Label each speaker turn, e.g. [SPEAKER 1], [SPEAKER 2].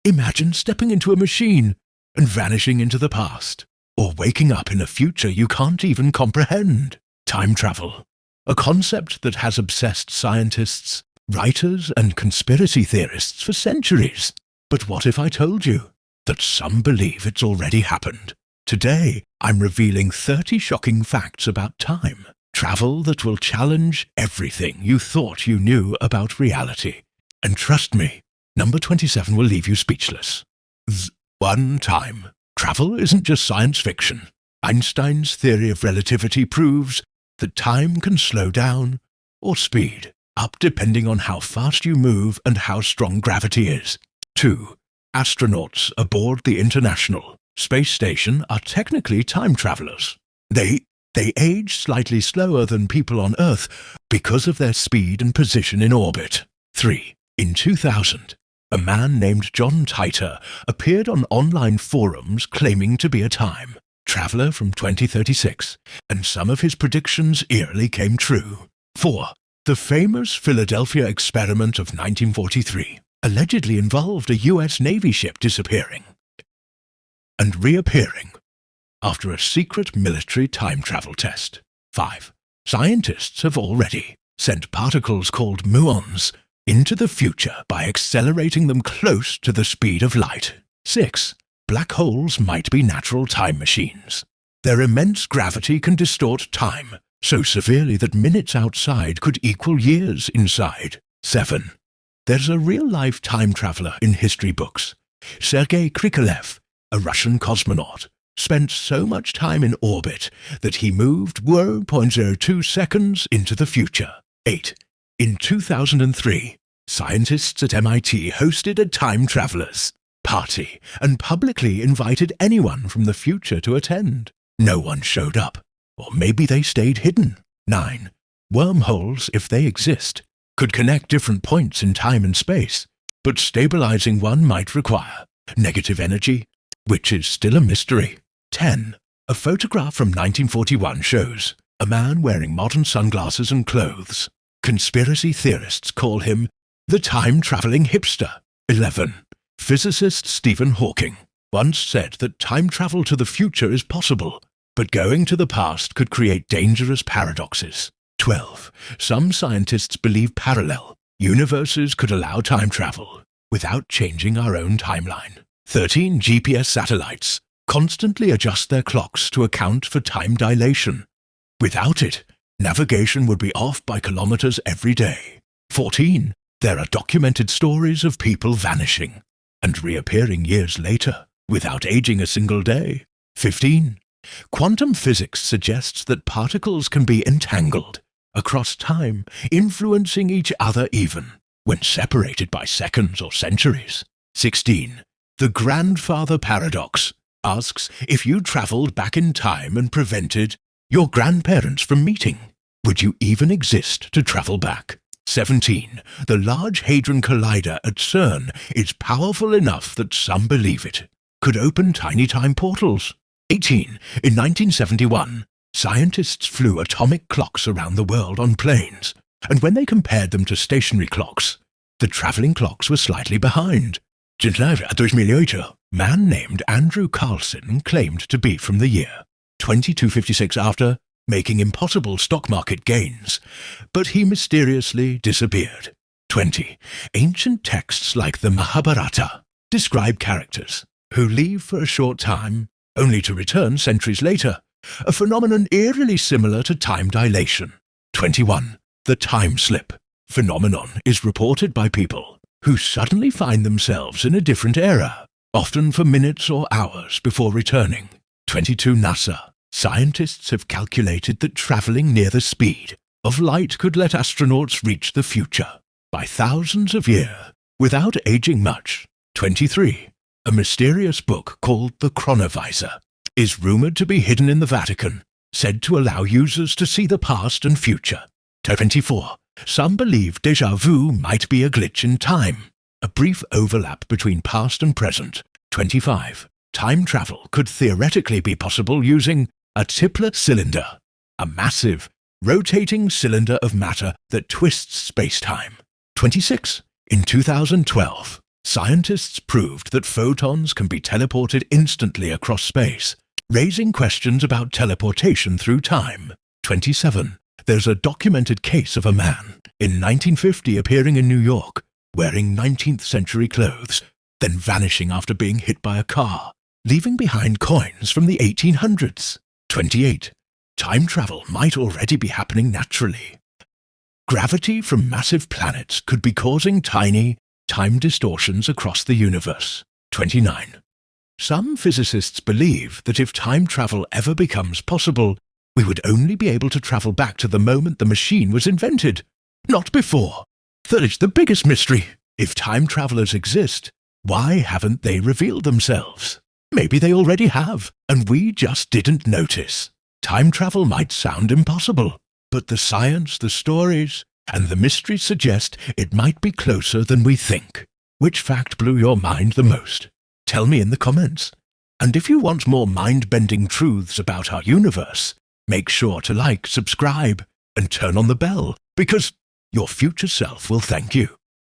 [SPEAKER 1] Imagine stepping into a machine and vanishing into the past, or waking up in a future you can't even comprehend. Time travel, a concept that has obsessed scientists, writers, and conspiracy theorists for centuries. But what if I told you that some believe it's already happened? Today, I'm revealing 30 shocking facts about time travel that will challenge everything you thought you knew about reality. And trust me, number 27 will leave you speechless. One time travel isn't just science fiction. Einstein's theory of relativity proves that time can slow down or speed up depending on how fast you move and how strong gravity is. 2. Astronauts aboard the International Space Station are technically time travelers. They age slightly slower than people on Earth because of their speed and position in orbit. 3. In 2000, a man named John Titor appeared on online forums claiming to be a time traveler from 2036, and some of his predictions eerily came true. 4. The famous Philadelphia experiment of 1943 allegedly involved a US Navy ship disappearing and reappearing after a secret military time travel test. 5. Scientists have already sent particles called muons into the future by accelerating them close to the speed of light. 6. Black holes might be natural time machines. Their immense gravity can distort time so severely that minutes outside could equal years inside. 7. There's a real-life time traveler in history books. Sergei Krikalev, a Russian cosmonaut, spent so much time in orbit that he moved 0.02 seconds into the future. 8. In 2003, scientists at MIT hosted a time travelers party and publicly invited anyone from the future to attend. No one showed up, or maybe they stayed hidden. 9. Wormholes, if they exist, could connect different points in time and space, but stabilizing one might require negative energy, which is still a mystery. 10. A photograph from 1941 shows a man wearing modern sunglasses and clothes. Conspiracy theorists call him the time-traveling hipster. 11. Physicist Stephen Hawking once said that time travel to the future is possible, but going to the past could create dangerous paradoxes. 12. Some scientists believe parallel universes could allow time travel without changing our own timeline. 13. GPS satellites constantly adjust their clocks to account for time dilation. Without it, navigation would be off by kilometers every day. 14. There are documented stories of people vanishing and reappearing years later without aging a single day. 15. Quantum physics suggests that particles can be entangled across time, influencing each other even when separated by seconds or centuries. 16. The grandfather paradox asks if you traveled back in time and prevented your grandparents from meeting, would you even exist to travel back? 17. The Large Hadron Collider at CERN is powerful enough that some believe it could open tiny time portals. 18. In 1971, scientists flew atomic clocks around the world on planes, and when they compared them to stationary clocks, the traveling clocks were slightly behind. Man named Andrew Carlson claimed to be from the year 2256 after making impossible stock market gains, but he mysteriously disappeared. 20. Ancient texts like the Mahabharata describe characters who leave for a short time only to return centuries later, a phenomenon eerily similar to time dilation. 21. The time slip phenomenon is reported by people who suddenly find themselves in a different era, often for minutes or hours before returning. 22. NASA. Scientists have calculated that traveling near the speed of light could let astronauts reach the future by thousands of years without aging much. 23. A mysterious book called the Chronovisor is rumored to be hidden in the Vatican, said to allow users to see the past and future. 24. Some believe déjà vu might be a glitch in time, a brief overlap between past and present. 25. Time travel could theoretically be possible using a Tipler cylinder, a massive, rotating cylinder of matter that twists space-time. 26. In 2012, Scientists proved that photons can be teleported instantly across space, raising questions about teleportation through time. 27. There's a documented case of a man in 1950 appearing in New York, wearing 19th century clothes, then vanishing after being hit by a car, leaving behind coins from the 1800s. 28. Time travel might already be happening naturally. Gravity from massive planets could be causing tiny, time distortions across the universe. 29. Some physicists believe that if time travel ever becomes possible, we would only be able to travel back to the moment the machine was invented, not before. That is the biggest mystery. If time travelers exist, why haven't they revealed themselves? Maybe they already have, and we just didn't notice. Time travel might sound impossible, but the science, the stories, and the mysteries suggest it might be closer than we think. Which fact blew your mind the most? Tell me in the comments. And if you want more mind-bending truths about our universe, make sure to like, subscribe, and turn on the bell, because your future self will thank you.